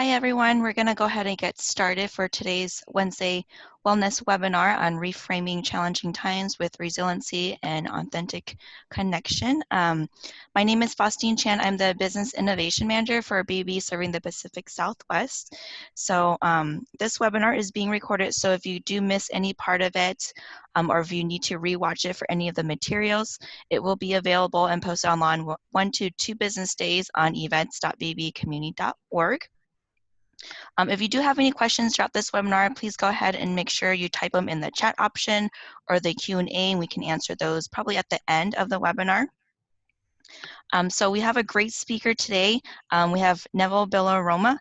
Hi everyone, we're going to go ahead and get started for today's Wednesday Wellness webinar on reframing challenging times with resiliency and authentic connection. My name is Faustine Chan. I'm the Business Innovation Manager for BB serving the Pacific Southwest. So this webinar is being recorded, so if you do miss any part of it, or if you need to rewatch it for any of the materials, it will be available and posted online 1 to 2 business days on events.bbcommunity.org. If you do have any questions throughout this webinar, please go ahead and make sure you type them in the chat option or the Q&A, and we can answer those probably at the end of the webinar. So we have a great speaker today. We have Neville Villaroma.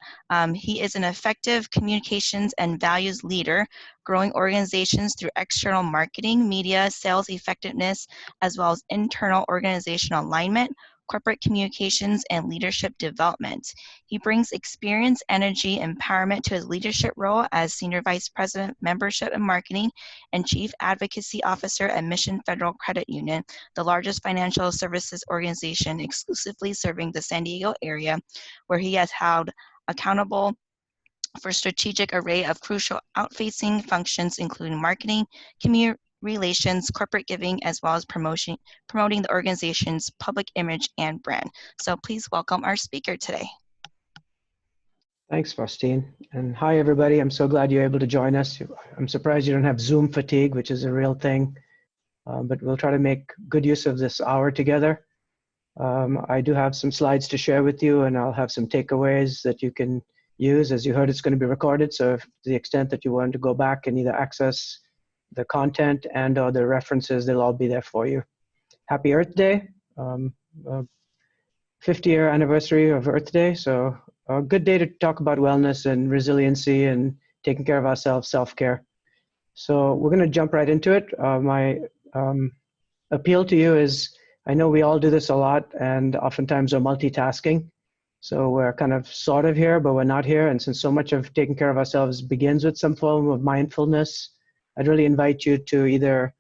He is an effective communications and values leader, growing organizations through external marketing, media, sales effectiveness, as well as internal organizational alignment, corporate communications, and leadership development. He brings experience, energy, empowerment to his leadership role as Senior Vice President, Membership and Marketing, and Chief Advocacy Officer at Mission Federal Credit Union, the largest financial services organization exclusively serving the San Diego area, where he has held accountable for strategic array of crucial outfacing functions, including marketing, community relations, corporate giving, as well as promoting the organization's public image and brand. So please welcome our speaker today. Thanks, Faustine. And hi, everybody. I'm so glad you're able to join us. I'm surprised you don't have Zoom fatigue, which is a real thing, but we'll try to make good use of this hour together. I do have some slides to share with you, and I'll have some takeaways that you can use. As you heard, it's going to be recorded, so if, to the extent that you want to go back and either access the content and or the references, they'll all be there for you. Happy Earth Day, 50-year anniversary of Earth Day, so a good day to talk about wellness and resiliency and taking care of ourselves, self-care. So we're going to jump right into it. My appeal to you is, I know we all do this a lot, and oftentimes we're multitasking. So we're kind of sort of here, but we're not here. And since so much of taking care of ourselves begins with some form of mindfulness, I'd really invite you to either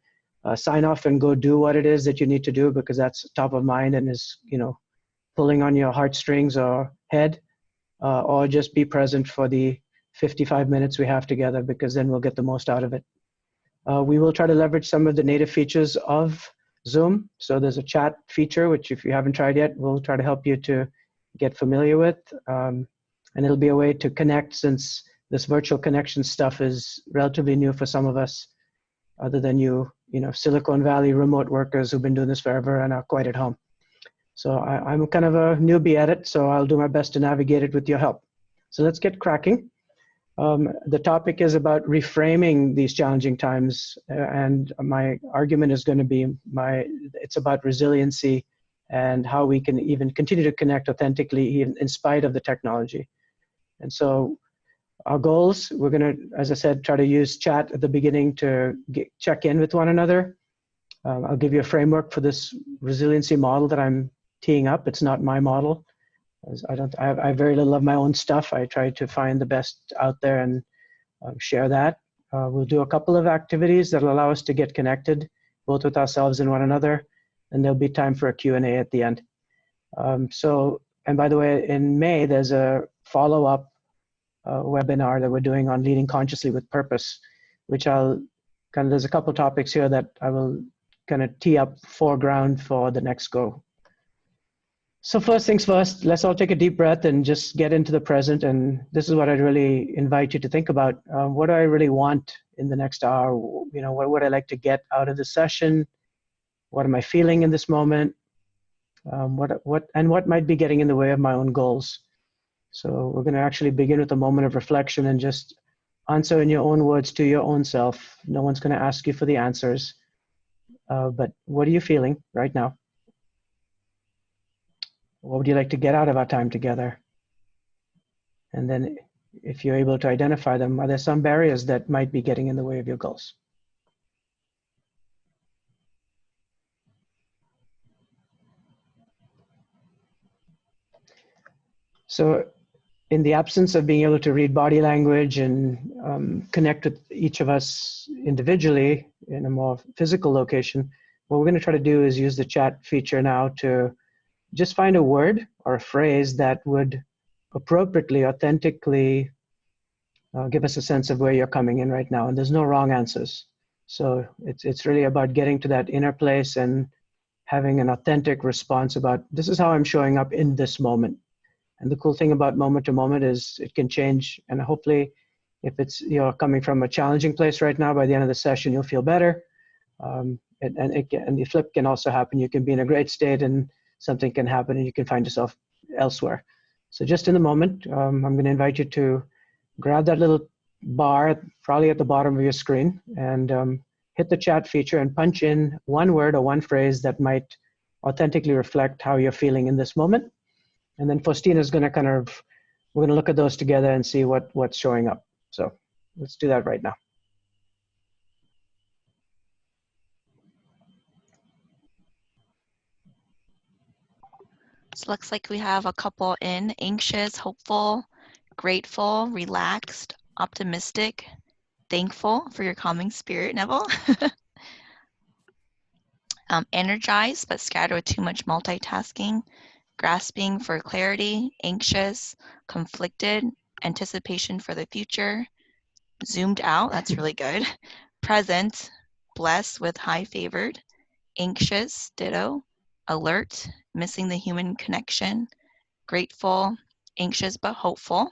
sign off and go do what it is that you need to do, because that's top of mind and is, pulling on your heartstrings or head, or just be present for the 55 minutes we have together, because then we'll get the most out of it. We will try to leverage some of the native features of Zoom. So there's a chat feature, which if you haven't tried yet, we'll try to help you to get familiar with. And it'll be a way to connect, since this virtual connection stuff is relatively new for some of us, other than you Silicon Valley remote workers who've been doing this forever and are quite at home. So I'm kind of a newbie at it, so I'll do my best to navigate it with your help. So let's get cracking. The topic is about reframing these challenging times, and my argument is going to be it's about resiliency and how we can even continue to connect authentically even in spite of the technology. And so our goals, we're going to, as I said, try to use chat at the beginning to check in with one another. I'll give you a framework for this resiliency model that I'm teeing up. It's not my model. I have very little of my own stuff. I try to find the best out there and share that. We'll do a couple of activities that will allow us to get connected, both with ourselves and one another, and there'll be time for a Q&A at the end. And by the way, in May, there's a follow-up webinar that we're doing on leading consciously with purpose, which there's a couple topics here that I will kind of tee up foreground for the next go. So first things first, let's all take a deep breath and just get into the present. And this is what I'd really invite you to think about. What do I really want in the next hour? What would I like to get out of the session? What am I feeling in this moment? What might be getting in the way of my own goals? So we're going to actually begin with a moment of reflection and just answer in your own words to your own self. No one's going to ask you for the answers. But what are you feeling right now? What would you like to get out of our time together? And then if you're able to identify them, are there some barriers that might be getting in the way of your goals? So in the absence of being able to read body language and connect with each of us individually in a more physical location, what we're going to try to do is use the chat feature now to just find a word or a phrase that would appropriately, authentically give us a sense of where you're coming in right now. And there's no wrong answers. So it's really about getting to that inner place and having an authentic response about, this is how I'm showing up in this moment. And the cool thing about moment to moment is it can change. And hopefully, if it's, you're coming from a challenging place right now, by the end of the session, you'll feel better. And the flip can also happen. You can be in a great state and something can happen and you can find yourself elsewhere. So just in the moment, I'm going to invite you to grab that little bar, probably at the bottom of your screen, and hit the chat feature and punch in one word or one phrase that might authentically reflect how you're feeling in this moment. And then Faustina's going to we're going to look at those together and see what's showing up. So let's do that right now. So it looks like we have a couple in: anxious, hopeful, grateful, relaxed, optimistic, thankful for your calming spirit, Neville. Energized but scattered with too much multitasking, grasping for clarity, anxious, conflicted, anticipation for the future, zoomed out, that's really good, present, blessed with high favored, anxious, ditto, alert, missing the human connection, grateful, anxious but hopeful,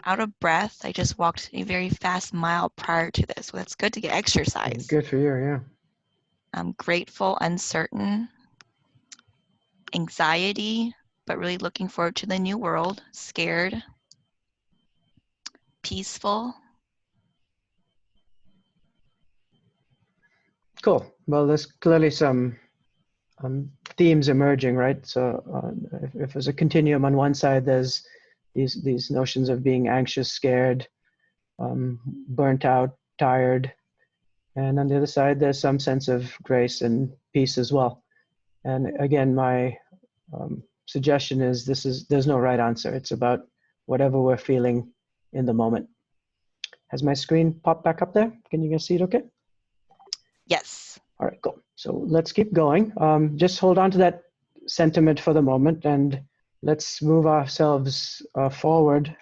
out of breath. I just walked a very fast mile prior to this, so that's good to get exercise. Good for you, yeah. I'm grateful, uncertain, anxiety, but really looking forward to the new world, scared, peaceful. Cool. Well, there's clearly some themes emerging, right? So if there's a continuum on one side, there's these notions of being anxious, scared, burnt out, tired. And on the other side, there's some sense of grace and peace as well. And again, my suggestion is there's no right answer. It's about whatever we're feeling in the moment. Has my screen popped back up there? Can you guys see it okay? Yes. All right, cool. So let's keep going. Just hold on to that sentiment for the moment and let's move ourselves forward.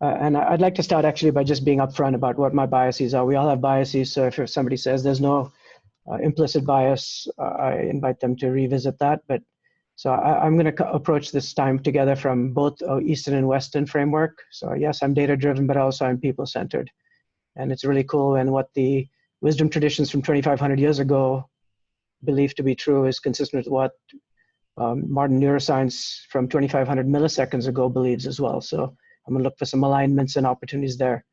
And I'd like to start actually by just being upfront about what my biases are. We all have biases, so if somebody says there's no implicit bias, I invite them to revisit that. But so I'm going to approach this time together from both Eastern and Western framework. So yes, I'm data-driven, but also I'm people-centered. And it's really cool. And what the wisdom traditions from 2,500 years ago believed to be true is consistent with what modern neuroscience from 2,500 milliseconds ago believes as well. So I'm going to look for some alignments and opportunities there.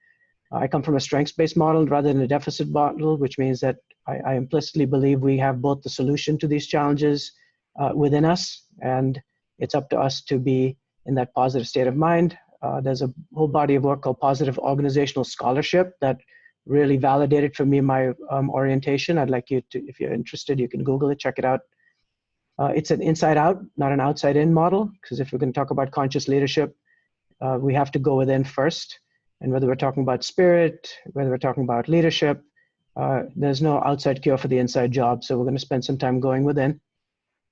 I come from a strengths-based model rather than a deficit model, which means that I implicitly believe we have both the solution to these challenges within us, and it's up to us to be in that positive state of mind. There's a whole body of work called positive organizational scholarship that really validated for me my orientation. I'd like you to, if you're interested, you can Google it, check it out. It's an inside out, not an outside in model, because if we're going to talk about conscious leadership, we have to go within first. And whether we're talking about spirit, whether we're talking about leadership, there's no outside cure for the inside job. So we're going to spend some time going within.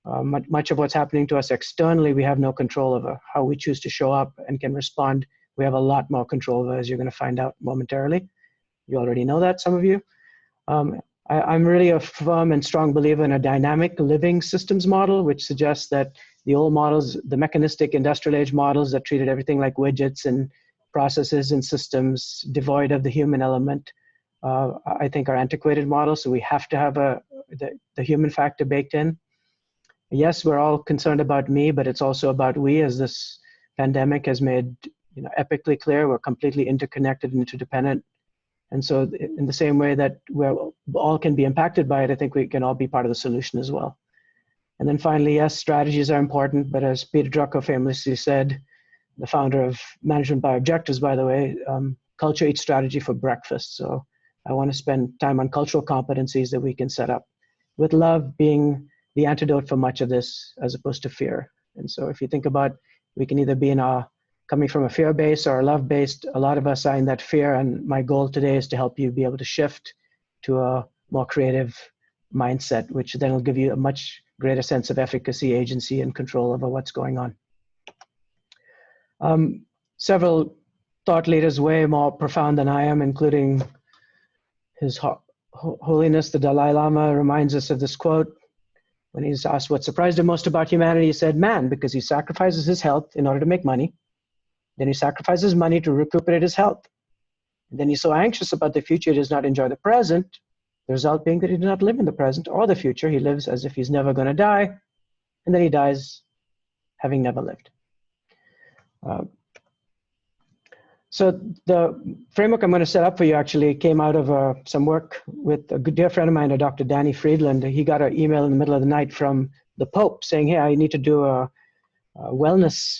Much of what's happening to us externally, we have no control over. How we choose to show up and can respond, we have a lot more control over, as you're going to find out momentarily. You already know that, some of you. I'm really a firm and strong believer in a dynamic living systems model, which suggests that the old models, the mechanistic industrial age models that treated everything like widgets and processes and systems devoid of the human element, I think are antiquated models. So we have to have the human factor baked in. Yes, we're all concerned about me, but it's also about we, as this pandemic has made epically clear. We're completely interconnected and interdependent. And so in the same way that we all can be impacted by it, I think we can all be part of the solution as well. And then finally, yes, strategies are important, but as Peter Drucker famously said, the founder of Management by Objectives, by the way, culture eats strategy for breakfast. So I want to spend time on cultural competencies that we can set up, with love being the antidote for much of this as opposed to fear. And so if you think about, we can either be coming from a fear base or a love based, a lot of us are in that fear. And my goal today is to help you be able to shift to a more creative mindset, which then will give you a much greater sense of efficacy, agency, and control over what's going on. Several thought leaders way more profound than I am, including His Holiness the Dalai Lama, reminds us of this quote. When he's asked what surprised him most about humanity, he said, man, because he sacrifices his health in order to make money. Then he sacrifices money to recuperate his health. And then he's so anxious about the future, he does not enjoy the present. The result being that he does not live in the present or the future. He lives as if he's never going to die. And then he dies having never lived. So the framework I'm going to set up for you actually came out of some work with a good dear friend of mine, Dr. Danny Friedland. He got an email in the middle of the night from the Pope saying, hey, I need to do a wellness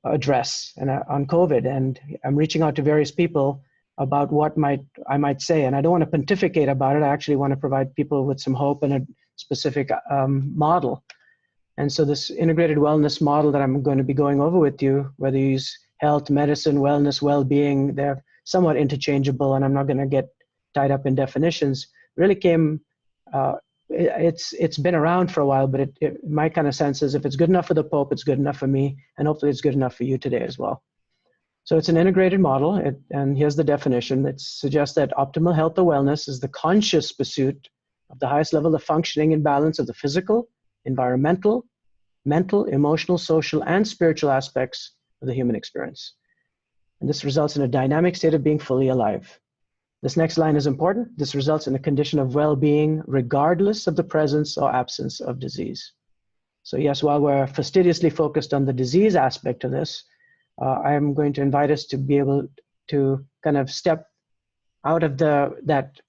address on COVID. And I'm reaching out to various people about what I might say. And I don't want to pontificate about it. I actually want to provide people with some hope and a specific model. And so this integrated wellness model that I'm going to be going over with you, whether you use health, medicine, wellness, well-being, they're somewhat interchangeable, and I'm not going to get tied up in definitions, really came, it's been around for a while, but my kind of sense is if it's good enough for the Pope, it's good enough for me, and hopefully it's good enough for you today as well. So it's an integrated model, and here's the definition. It suggests that optimal health or wellness is the conscious pursuit of the highest level of functioning and balance of the physical, environmental, mental, emotional, social, and spiritual aspects of the human experience. And this results in a dynamic state of being fully alive. This next line is important. This results in a condition of well-being regardless of the presence or absence of disease. So yes, while we're fastidiously focused on the disease aspect of this, I am going to invite us to be able to kind of step out of that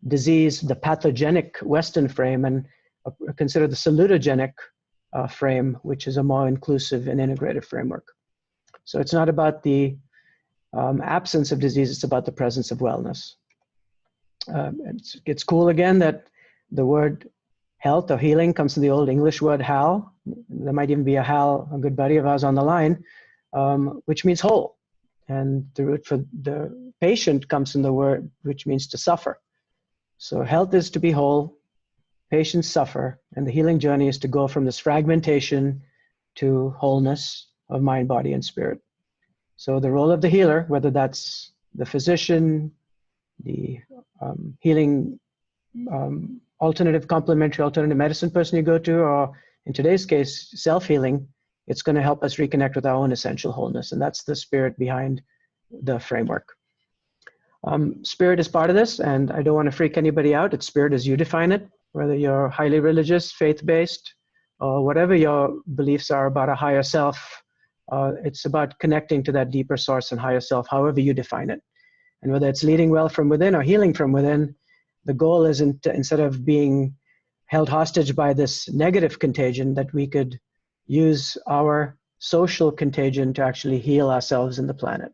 disease, the pathogenic Western frame, and consider the salutogenic frame, which is a more inclusive and integrated framework. So it's not about the absence of disease, it's about the presence of wellness. It's cool again that the word health or healing comes from the old English word hal. There might even be a Hal, a good buddy of ours on the line, which means whole. And the root for the patient comes from the word which means to suffer. So health is to be whole, patients suffer, and the healing journey is to go from this fragmentation to wholeness of mind, body, and spirit. So the role of the healer, whether that's the physician, the healing alternative medicine person you go to, or in today's case, self-healing, it's going to help us reconnect with our own essential wholeness. And that's the spirit behind the framework. Spirit is part of this, and I don't want to freak anybody out. It's spirit as you define it, whether you're highly religious, faith-based, or whatever your beliefs are about a higher self. It's about connecting to that deeper source and higher self, however you define it. And whether it's leading well from within or healing from within, the goal isn't, instead of being held hostage by this negative contagion, that we could use our social contagion to actually heal ourselves and the planet.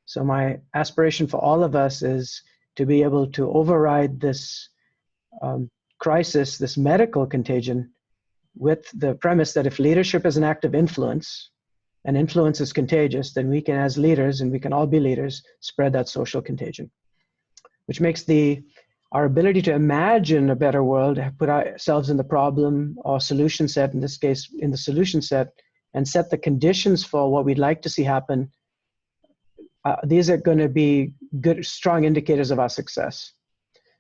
So my aspiration for all of us is to be able to override this crisis, this medical contagion, with the premise that if leadership is an act of influence, and influence is contagious, then we can, as leaders, and we can all be leaders, spread that social contagion. Which makes our ability to imagine a better world, put ourselves in the problem or solution set, in this case, in the solution set, and set the conditions for what we'd like to see happen. These are going to be good, strong indicators of our success.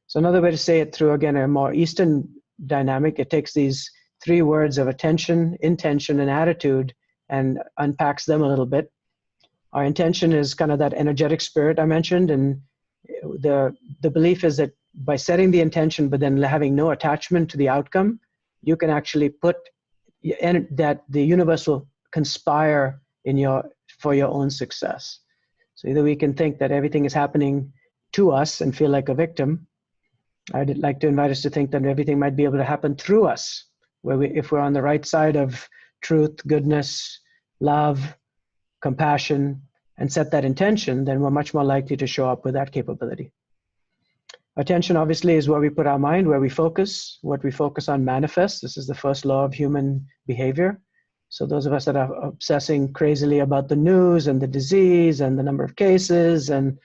So another way to say it, through, again, a more Eastern dynamic, it takes these three words of attention, intention, and attitude and unpacks them a little bit. Our intention is kind of that energetic spirit I mentioned, and the belief is that by setting the intention but then having no attachment to the outcome, you can actually put that the universe will conspire for your own success. So either we can think that everything is happening to us and feel like a victim. I'd like to invite us to think that everything might be able to happen through us, where if we're on the right side of truth, goodness, love, compassion, and set that intention, then we're much more likely to show up with that capability. Attention, obviously, is where we put our mind, where we focus. What we focus on manifests. This is the first law of human behavior. So those of us that are obsessing crazily about the news and the disease and the number of cases, and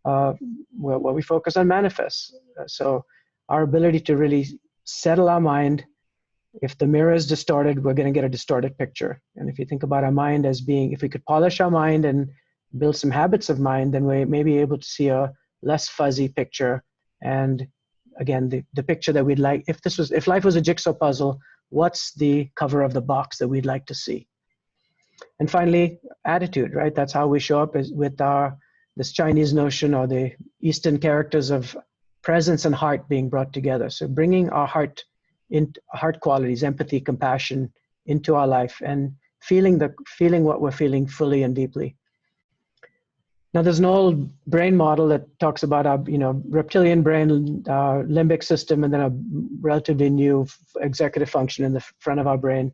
what we focus on manifests. So our ability to really settle our mind, If the mirror is distorted, we're going to get a distorted picture. And if you think about our mind as being, if we could polish our mind and build some habits of mind, then we may be able to see a less fuzzy picture. And again, the picture that we'd like, if life was a jigsaw puzzle, what's the cover of the box that we'd like to see? And finally, attitude, right? That's how we show up with this Chinese notion, or the Eastern characters of presence and heart being brought together. So bringing our heart qualities, empathy, compassion into our life, and feeling what we're feeling fully and deeply. Now, there's an old brain model that talks about our, reptilian brain, limbic system, and then a relatively new executive function in the front of our brain.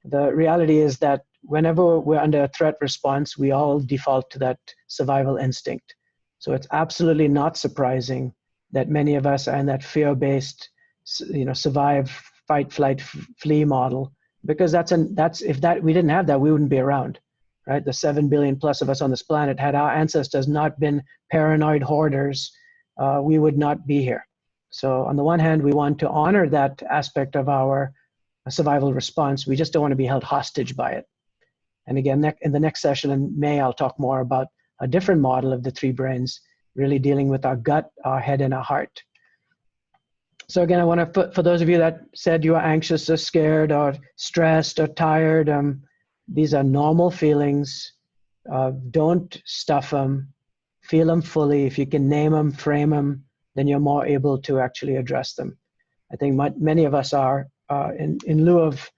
The reality is that whenever we're under a threat response, we all default to that survival instinct. So it's absolutely not surprising that many of us are in that fear-based, survive, fight, flight, flee model, because if we didn't have that, we wouldn't be around, right? The 7 billion plus of us on this planet, had our ancestors not been paranoid hoarders, we would not be here. So on the one hand, we want to honor that aspect of our survival response. We just don't want to be held hostage by it. And again, in the next session in May, I'll talk more about a different model of the three brains, really dealing with our gut, our head, and our heart. So again, I want to, for those of you that said you are anxious or scared or stressed or tired, these are normal feelings. Don't stuff them. Feel them fully. If you can name them, frame them, then you're more able to actually address them. I think many of us are, in lieu of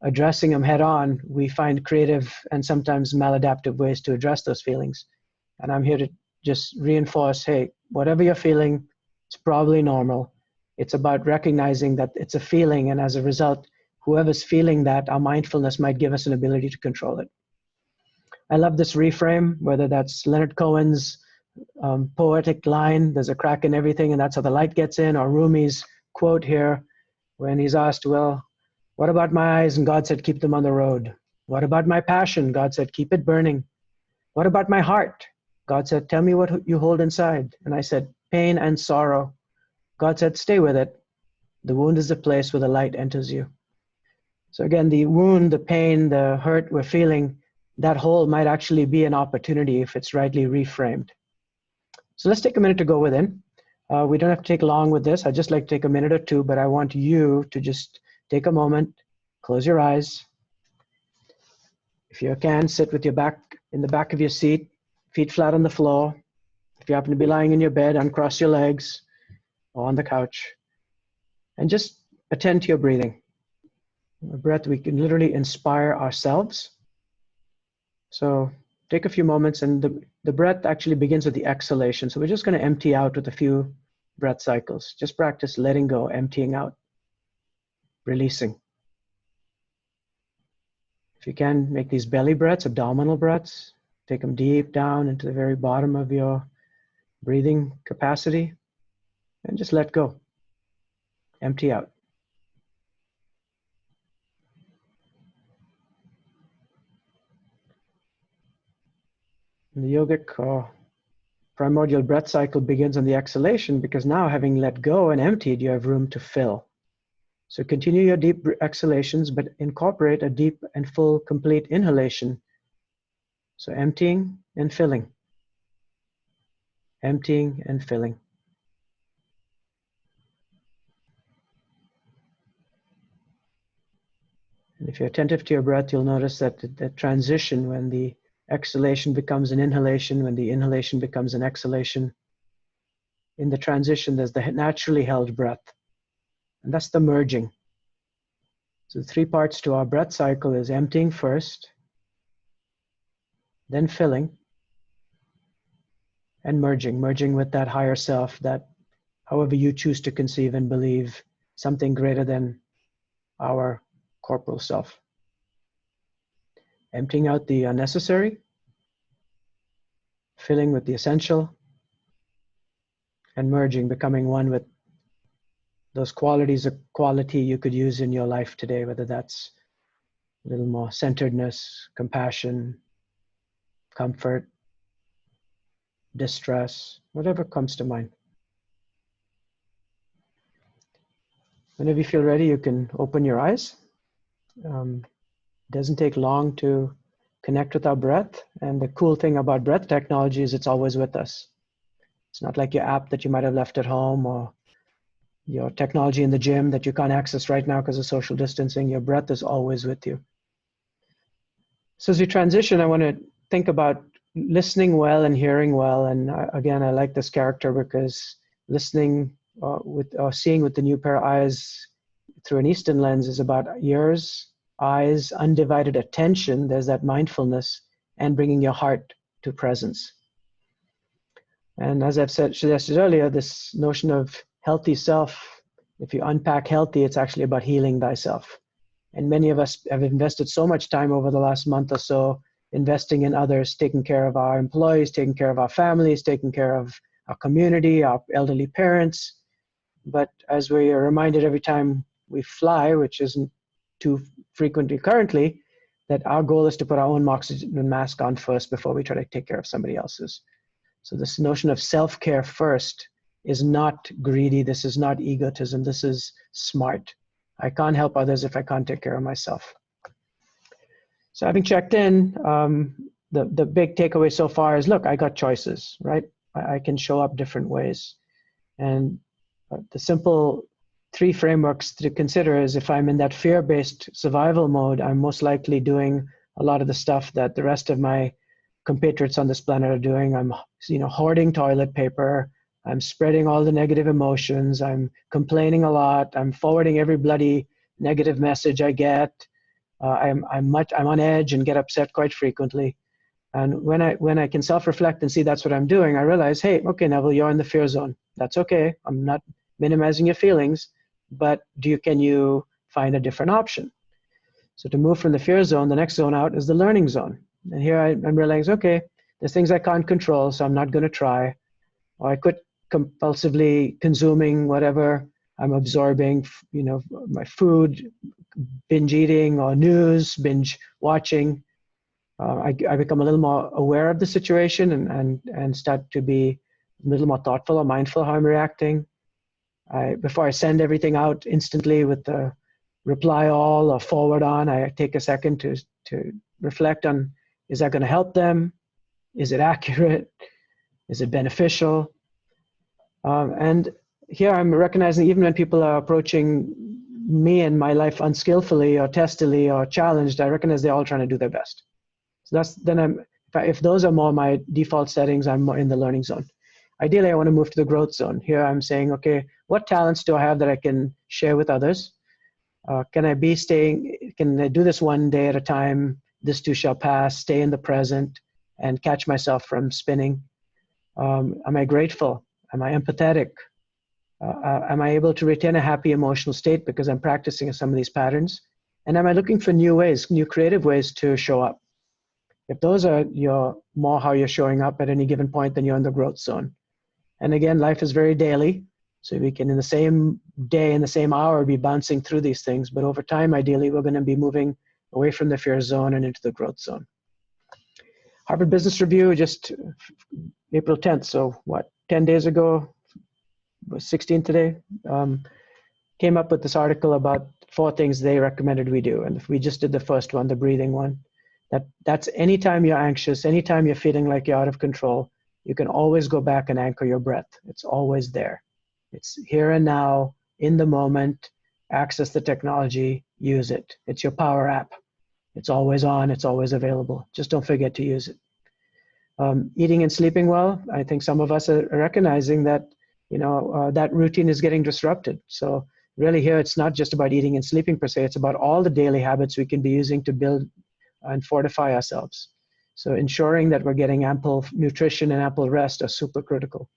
addressing them head on, we find creative and sometimes maladaptive ways to address those feelings. And I'm here to just reinforce, hey, whatever you're feeling, it's probably normal. It's about recognizing that it's a feeling, and as a result, whoever's feeling that, our mindfulness might give us an ability to control it. I love this reframe, whether that's Leonard Cohen's poetic line, there's a crack in everything and that's how the light gets in, or Rumi's quote here when he's asked, well, what about my eyes? And God said, keep them on the road. What about my passion? God said, keep it burning. What about my heart? God said, tell me what you hold inside. And I said, pain and sorrow. God said, stay with it. The wound is the place where the light enters you. So again, the wound, the pain, the hurt we're feeling, that hole might actually be an opportunity if it's rightly reframed. So let's take a minute to go within. We don't have to take long with this. I'd just like to take a minute or two, but I want you to just take a moment, close your eyes. If you can, sit with your back in the back of your seat, feet flat on the floor. If you happen to be lying in your bed, uncross your legs or on the couch. And just attend to your breathing. A breath, we can literally inspire ourselves. So take a few moments, and the breath actually begins with the exhalation. So we're just going to empty out with a few breath cycles. Just practice letting go, emptying out, releasing. If you can, make these belly breaths, abdominal breaths. Take them deep down into the very bottom of your breathing capacity, and just let go. Empty out. And the yogic primordial breath cycle begins on the exhalation, because now, having let go and emptied, you have room to fill. So continue your deep exhalations, but incorporate a deep and full, complete inhalation. So emptying and filling. Emptying and filling. And if you're attentive to your breath, you'll notice that the transition, when the exhalation becomes an inhalation, when the inhalation becomes an exhalation, in the transition, there's the naturally held breath. And that's the merging. So the three parts to our breath cycle is emptying first, then filling, and merging with that higher self, that however you choose to conceive and believe, something greater than our corporal self. Emptying out the unnecessary, filling with the essential, and merging, becoming one with those qualities of quality you could use in your life today, whether that's a little more centeredness, compassion, comfort, distress, whatever comes to mind. Whenever you feel ready, you can open your eyes. It doesn't take long to connect with our breath. And the cool thing about breath technology is it's always with us. It's not like your app that you might have left at home or your technology in the gym that you can't access right now because of social distancing. Your breath is always with you. So as we transition, I want to think about listening well and hearing well. And again, I like this character because listening seeing with the new pair of eyes through an Eastern lens is about ears, eyes, undivided attention. There's that mindfulness and bringing your heart to presence. And as I've suggested earlier, this notion of healthy self, if you unpack healthy, it's actually about healing thyself. And many of us have invested so much time over the last month or so investing in others, taking care of our employees, taking care of our families, taking care of our community, our elderly parents. But as we are reminded every time we fly, which isn't too frequently currently, that our goal is to put our own oxygen mask on first before we try to take care of somebody else's. So this notion of self-care first is not greedy. This is not egotism. This is smart. I can't help others if I can't take care of myself. So having checked in, the big takeaway so far is, look, I got choices, right? I can show up different ways. And the simple 3 frameworks to consider is if I'm in that fear-based survival mode, I'm most likely doing a lot of the stuff that the rest of my compatriots on this planet are doing. I'm hoarding toilet paper. I'm spreading all the negative emotions. I'm complaining a lot. I'm forwarding every bloody negative message I get. I'm on edge and get upset quite frequently. And when I can self-reflect and see that's what I'm doing, I realize, hey, okay, Neville, you're in the fear zone. That's okay. I'm not minimizing your feelings, but can you find a different option? So to move from the fear zone, the next zone out is the learning zone. And here I'm realizing, okay, there's things I can't control, so I'm not going to try. Or I quit compulsively consuming whatever I'm absorbing, my food, binge eating, or news, binge watching. I become a little more aware of the situation and start to be a little more thoughtful or mindful how I'm reacting. Before I send everything out instantly with the reply all or forward on, I take a second to reflect on, is that going to help them? Is it accurate? Is it beneficial? And here I'm recognizing even when people are approaching me and my life unskillfully or testily or challenged, I recognize they're all trying to do their best. So if those are more my default settings, I'm more in the learning zone. Ideally, I want to move to the growth zone. Here I'm saying, okay, what talents do I have that I can share with others? Can I do this one day at a time? This too shall pass, stay in the present and catch myself from spinning. Am I grateful? Am I empathetic? Am I able to retain a happy emotional state because I'm practicing some of these patterns? And am I looking for new creative ways to show up? If those are how you're showing up at any given point, then you're in the growth zone. And again, life is very daily. So we can, in the same day, in the same hour, be bouncing through these things. But over time, ideally, we're going to be moving away from the fear zone and into the growth zone. Harvard Business Review, just April 10th. So 10 days ago, was 16 today, came up with this article about 4 things they recommended we do. And if we just did the first one, the breathing one, that's anytime you're anxious, anytime you're feeling like you're out of control, you can always go back and anchor your breath. It's always there. It's here and now, in the moment, access the technology, use it. It's your power app. It's always on, it's always available. Just don't forget to use it. Eating and sleeping well, I think some of us are recognizing that, that routine is getting disrupted. So really here, it's not just about eating and sleeping per se, it's about all the daily habits we can be using to build and fortify ourselves. So ensuring that we're getting ample nutrition and ample rest are super critical.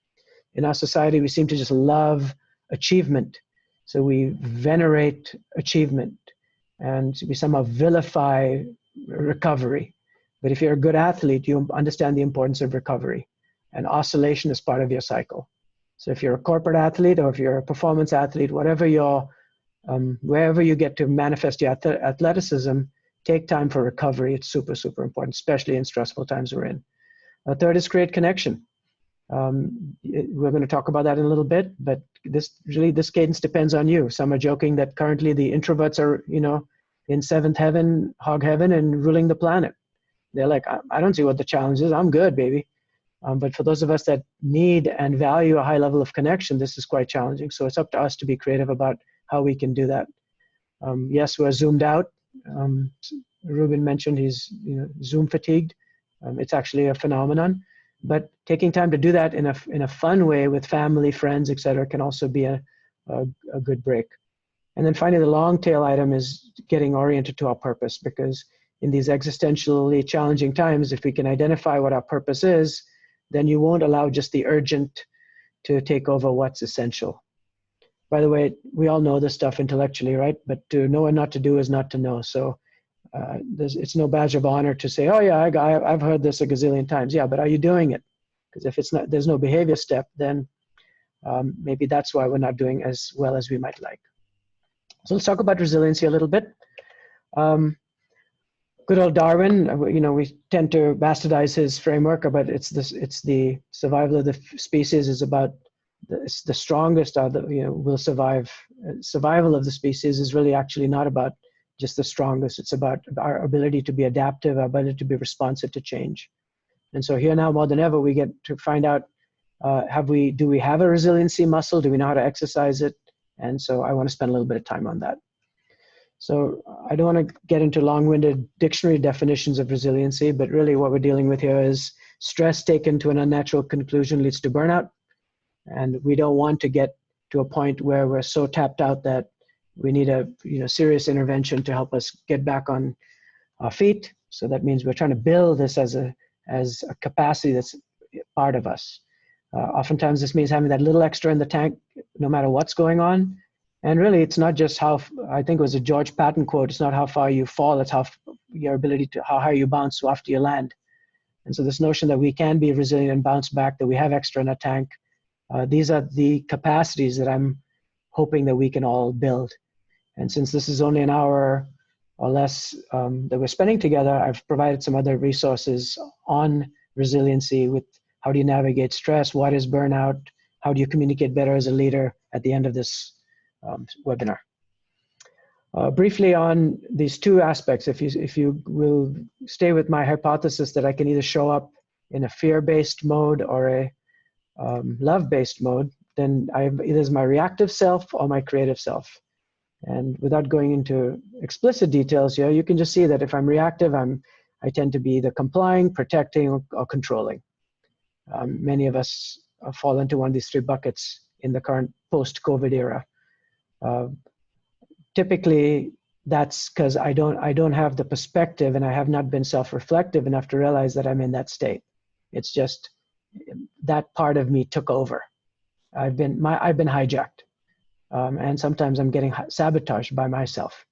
In our society, we seem to just love achievement. So we venerate achievement and we somehow vilify recovery. But if you're a good athlete, you understand the importance of recovery, and oscillation is part of your cycle. So if you're a corporate athlete or if you're a performance athlete, wherever you get to manifest your athleticism, take time for recovery. It's super, super important, especially in stressful times we're in. Third is create connection. We're going to talk about that in a little bit, but this cadence depends on you. Some are joking that currently the introverts are, in seventh heaven, hog heaven, and ruling the planet. They're like, I don't see what the challenge is. I'm good, baby. But for those of us that need and value a high level of connection, this is quite challenging. So it's up to us to be creative about how we can do that. Yes, we're zoomed out. Ruben mentioned he's Zoom fatigued. It's actually a phenomenon. But taking time to do that in a fun way with family, friends, etc., can also be a good break. And then finally, the long tail item is getting oriented to our purpose, because in these existentially challenging times, if we can identify what our purpose is, then you won't allow just the urgent to take over what's essential. By the way, we all know this stuff intellectually, right? But to know and not to do is not to know. So it's no badge of honor to say, oh yeah, I've heard this a gazillion times. Yeah, but are you doing it? Because if it's not, there's no behavior step, then maybe that's why we're not doing as well as we might like. So let's talk about resiliency a little bit. Good old Darwin, we tend to bastardize his framework, but it's the survival of the species is about the strongest will survive. Survival of the species is really actually not about just the strongest. It's about our ability to be adaptive, our ability to be responsive to change. And so here now more than ever, we get to find out, do we have a resiliency muscle? Do we know how to exercise it? And so I want to spend a little bit of time on that. So I don't want to get into long-winded dictionary definitions of resiliency, but really what we're dealing with here is stress taken to an unnatural conclusion leads to burnout. And we don't want to get to a point where we're so tapped out that we need a serious intervention to help us get back on our feet. So that means we're trying to build this as a capacity that's part of us. Oftentimes this means having that little extra in the tank no matter what's going on. And really, it's not just how, I think it was a George Patton quote, it's not how far you fall, it's how your ability to, how high you bounce after you land. And so this notion that we can be resilient and bounce back, that we have extra in a tank, these are the capacities that I'm hoping that we can all build. And since this is only an hour or less that we're spending together, I've provided some other resources on resiliency with how do you navigate stress, what is burnout, how do you communicate better as a leader at the end of this webinar. Briefly on these two aspects, if you will stay with my hypothesis that I can either show up in a fear-based mode or a love-based mode, then either is my reactive self or my creative self. And without going into explicit details here, you can just see that if I'm reactive, I tend to be either complying, protecting, or controlling. Many of us fall into one of these three buckets in the current post-COVID era. Typically, that's because I don't have the perspective, and I have not been self-reflective enough to realize that I'm in that state. It's just that part of me took over. I've been hijacked, and sometimes I'm getting sabotaged by myself.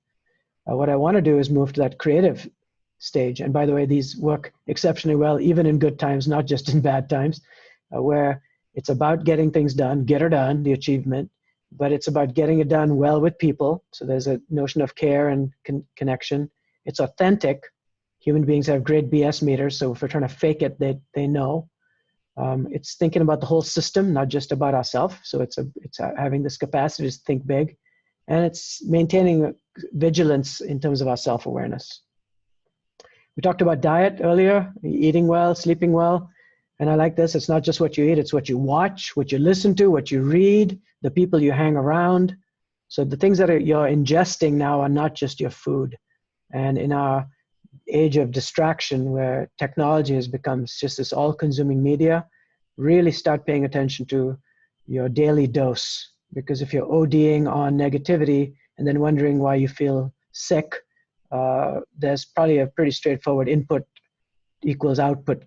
What I want to do is move to that creative stage. And by the way, these work exceptionally well, even in good times, not just in bad times, where it's about getting things done, get her done, the achievement, but it's about getting it done well with people. So there's a notion of care and connection. It's authentic. Human beings have great BS meters, so if we're trying to fake it, they know. It's thinking about the whole system, not just about ourselves. So it's having this capacity to think big, and it's maintaining vigilance in terms of our self-awareness. We talked about diet earlier, eating well, sleeping well. And I like this. It's not just what you eat, it's what you watch, what you listen to, what you read, the people you hang around. So the things that you're ingesting now are not just your food. And in our age of distraction, where technology has become just this all-consuming media, really start paying attention to your daily dose. Because if you're ODing on negativity and then wondering why you feel sick, there's probably a pretty straightforward input equals output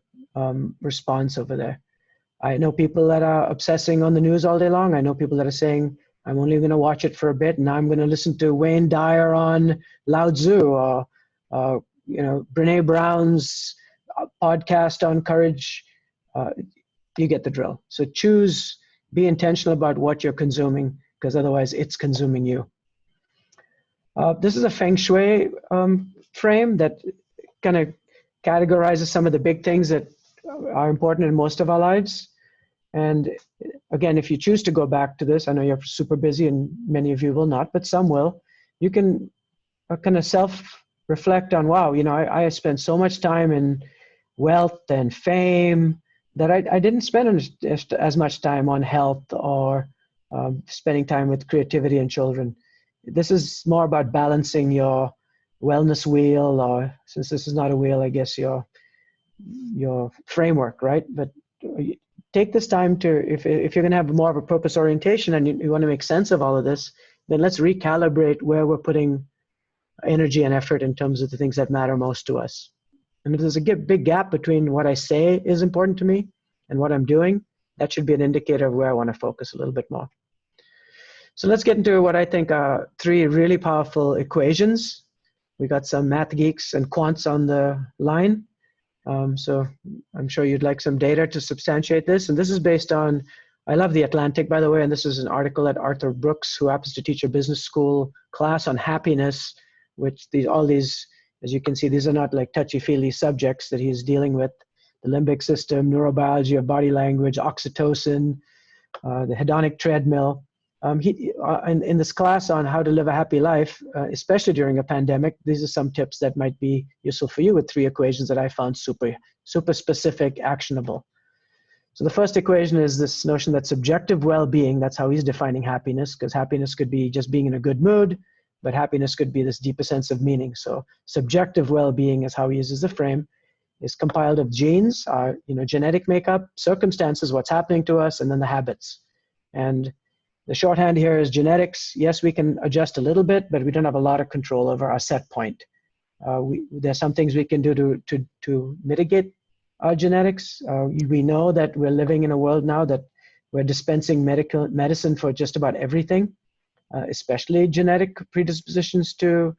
response over there. I know people that are obsessing on the news all day long. I know people that are saying, I'm only going to watch it for a bit, and I'm going to listen to Wayne Dyer on Lao Tzu, or Brene Brown's podcast on courage. You get the drill. So be intentional about what you're consuming, because otherwise it's consuming you. This is a Feng Shui frame that kind of categorizes some of the big things that are important in most of our lives. And again, if you choose to go back to this, I know you're super busy and many of you will not, but some will, you can kind of self-reflect on, wow, I spent so much time in wealth and fame that I didn't spend as much time on health or spending time with creativity and children. This is more about balancing your wellness wheel, or since this is not a wheel, I guess your framework, right? But take this time to, if you're going to have more of a purpose orientation and you want to make sense of all of this, then let's recalibrate where we're putting energy and effort in terms of the things that matter most to us. And if there's a big gap between what I say is important to me and what I'm doing, that should be an indicator of where I want to focus a little bit more. So let's get into what I think are 3 really powerful equations. We got some math geeks and quants on the line. So I'm sure you'd like some data to substantiate this. And this is based on, I love The Atlantic, by the way, and this is an article that Arthur Brooks, who happens to teach a business school class on happiness, which all these, as you can see, these are not like touchy-feely subjects that he's dealing with. The limbic system, neurobiology of body language, oxytocin, the hedonic treadmill. In this class on how to live a happy life, especially during a pandemic, these are some tips that might be useful for you with 3 equations that I found super specific, actionable. So the first equation is this notion that subjective well-being, that's how he's defining happiness, because happiness could be just being in a good mood, but happiness could be this deeper sense of meaning. So subjective well-being is how he uses the frame, is compiled of genes, genetic makeup, circumstances, what's happening to us, and then the habits. And the shorthand here is genetics. Yes, we can adjust a little bit, but we don't have a lot of control over our set point. There's some things we can do to mitigate our genetics. We know that we're living in a world now that we're dispensing medicine for just about everything, especially genetic predispositions to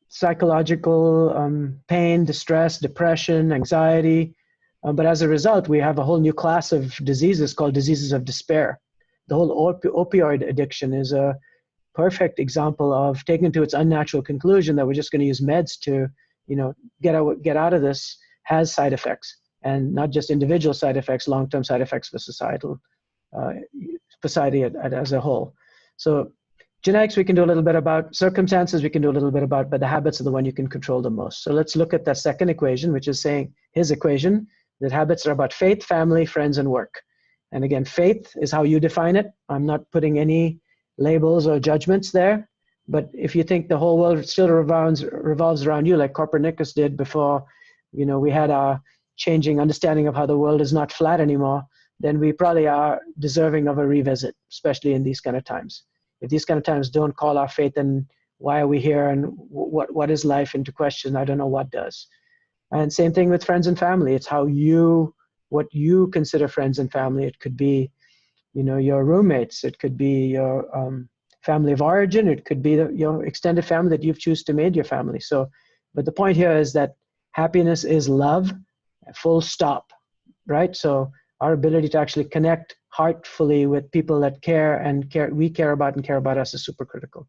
psychological pain, distress, depression, anxiety. But as a result, we have a whole new class of diseases called diseases of despair. The whole opioid addiction is a perfect example of taken to its unnatural conclusion that we're just going to use meds to, get out of this, has side effects, and not just individual side effects, long-term side effects for society as a whole. So genetics we can do a little bit about, circumstances we can do a little bit about, but the habits are the one you can control the most. So let's look at the second equation, which is saying his equation, that habits are about faith, family, friends, and work. And again, faith is how you define it. I'm not putting any labels or judgments there. But if you think the whole world still revolves around you, like Copernicus did before, we had our changing understanding of how the world is not flat anymore, then we probably are deserving of a revisit, especially in these kind of times. If these kind of times don't call our faith and why are we here and what is life into question, I don't know what does. And same thing with friends and family. It's what you consider friends and family. It could be, your roommates. It could be your family of origin. It could be your extended family that you've chosen to make your family. So, but the point here is that happiness is love, full stop, right? So our ability to actually connect heartfully with people that we care about and care about us is super critical.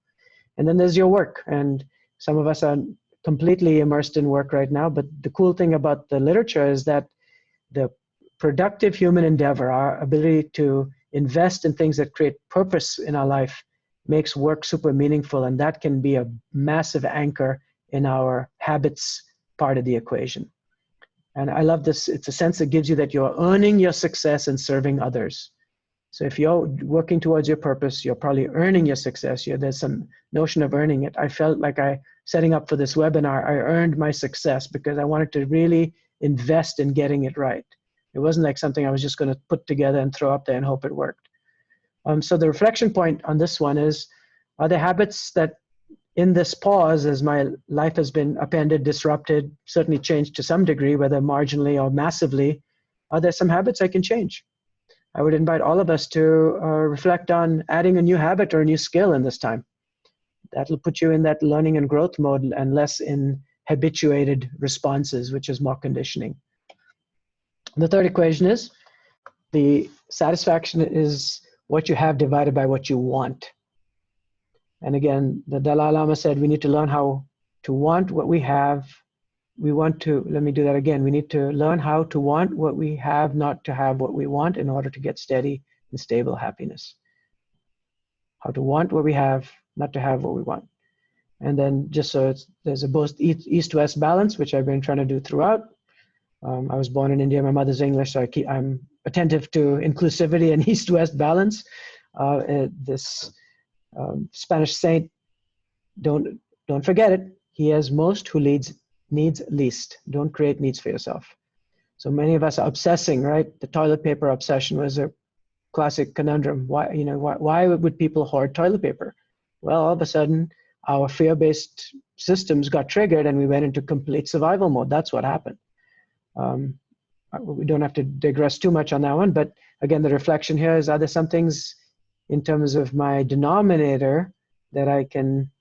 And then there's your work. And some of us are completely immersed in work right now. But the cool thing about the literature is that the productive human endeavor, our ability to invest in things that create purpose in our life, makes work super meaningful. And that can be a massive anchor in our habits part of the equation. And I love this. It's a sense that gives you that you're earning your success and serving others. So if you're working towards your purpose, you're probably earning your success. There's some notion of earning it. I felt like setting up for this webinar, I earned my success because I wanted to really invest in getting it right. It wasn't like something I was just going to put together and throw up there and hope it worked. So the reflection point on this one is, are there habits that in this pause, as my life has been upended, disrupted, certainly changed to some degree, whether marginally or massively, are there some habits I can change? I would invite all of us to reflect on adding a new habit or a new skill in this time. That'll put you in that learning and growth mode and less in habituated responses, which is more conditioning. The third equation is the satisfaction is what you have divided by what you want. And again, the Dalai Lama said we need to learn how to want what we have we want to, let me do that again. We need to learn how to want what we have, not to have what we want, in order to get steady and stable happiness. How to want what we have, not to have what we want. And then just so there's a both east-west balance, which I've been trying to do throughout. I was born in India, my mother's English, so I'm attentive to inclusivity and east-west balance. This Spanish saint, don't forget it. He has most who needs least. Don't create needs for yourself. So many of us are obsessing, right? The toilet paper obsession was a classic conundrum. Why would people hoard toilet paper? Well, all of a sudden, our fear-based systems got triggered and we went into complete survival mode. That's what happened. We don't have to digress too much on that one, but again, the reflection here is, are there some things in terms of my denominator that I can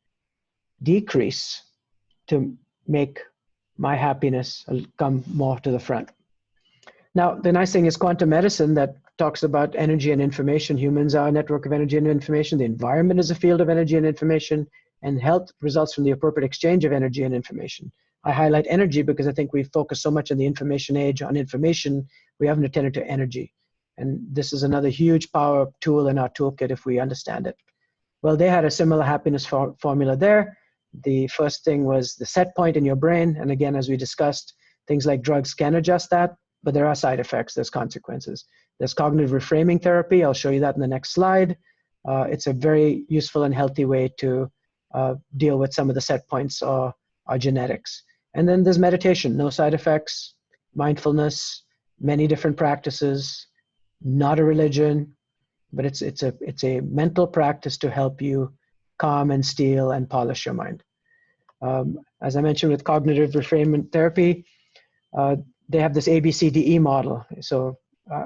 decrease to make my happiness come more to the front? Now, the nice thing is quantum medicine that talks about energy and information. Humans are a network of energy and information. The environment is a field of energy and information, and health results from the appropriate exchange of energy and information. I highlight energy because I think we focus so much in the information age on information, we haven't attended to energy. And this is another huge power tool in our toolkit if we understand it. Well, they had a similar happiness formula there. The first thing was the set point in your brain. And again, as we discussed, things like drugs can adjust that, but there are side effects, there's consequences. There's cognitive reframing therapy. I'll show you that in the next slide. It's a very useful and healthy way to deal with some of the set points or genetics. And then there's meditation, no side effects, mindfulness, many different practices, not a religion, but it's a mental practice to help you calm and steel and polish your mind. As I mentioned with cognitive reframing therapy, they have this ABCDE model. So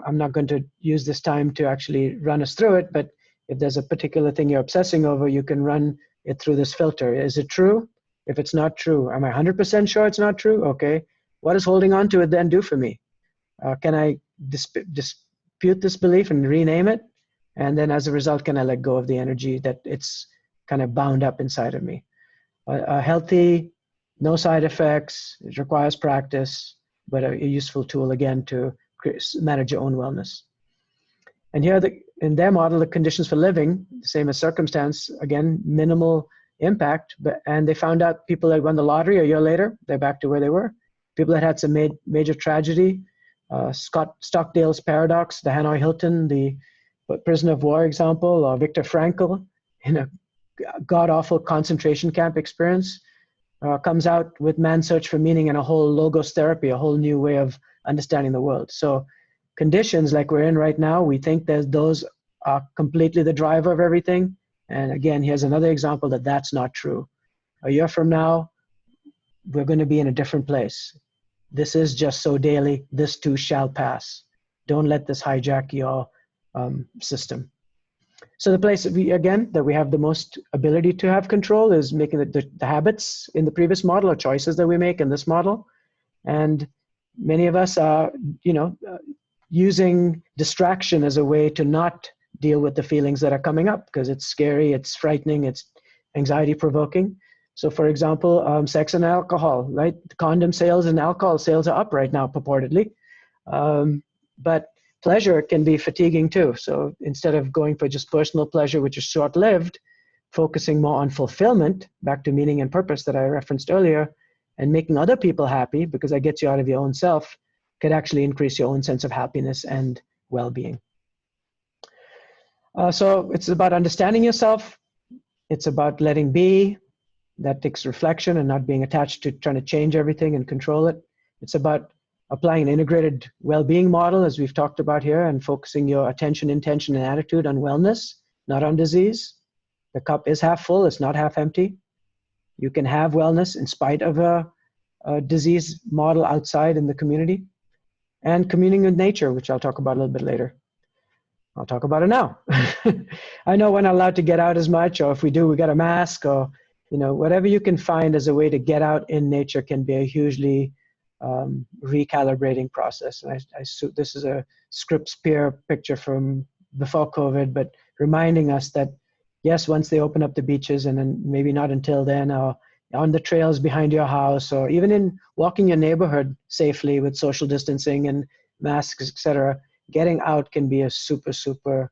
I'm not going to use this time to actually run us through it, but if there's a particular thing you're obsessing over, you can run it through this filter. Is it true? If it's not true, am I 100% sure it's not true? Okay. What does holding on to it then do for me? Can I dispute this belief and rename it? And then as a result, can I let go of the energy that it's kind of bound up inside of me? A healthy, no side effects, it requires practice, but a useful tool again to manage your own wellness. And here, in their model, the conditions for living, the same as circumstance, again, minimal impact, and they found out people that won the lottery a year later, they're back to where they were. People that had some major tragedy, Stockdale's paradox, the Hanoi Hilton, the prisoner of war example, or Viktor Frankl in a god-awful concentration camp experience, comes out with man's search for meaning and a whole logos therapy, a whole new way of understanding the world. So conditions like we're in right now, we think that those are completely the driver of everything. And again, here's another example that that's not true. A year from now, we're going to be in a different place. This is just so daily. This too shall pass. Don't let this hijack your system. So the place that we have the most ability to have control is making the habits in the previous model or choices that we make in this model. And many of us are, using distraction as a way to not deal with the feelings that are coming up because it's scary, it's frightening, it's anxiety provoking. So for example, sex and alcohol, right? The condom sales and alcohol sales are up right now purportedly. But pleasure can be fatiguing too. So instead of going for just personal pleasure, which is short-lived, focusing more on fulfillment, back to meaning and purpose that I referenced earlier, and making other people happy because that gets you out of your own self, could actually increase your own sense of happiness and well-being. So it's about understanding yourself. It's about letting be. That takes reflection and not being attached to trying to change everything and control it. It's about applying an integrated well-being model, as we've talked about here, and focusing your attention, intention, and attitude on wellness, not on disease. The cup is half full, it's not half empty. You can have wellness in spite of a disease model outside in the community. And communing with nature, which I'll talk about a little bit later. I'll talk about it now. I know we're not allowed to get out as much, or if we do, we got a mask, or whatever you can find as a way to get out in nature can be a hugely recalibrating process. And this is a Scripps Peer picture from before COVID, but reminding us that yes, once they open up the beaches, and then maybe not until then, or on the trails behind your house, or even in walking your neighborhood safely with social distancing and masks, etc. Getting out can be a super, super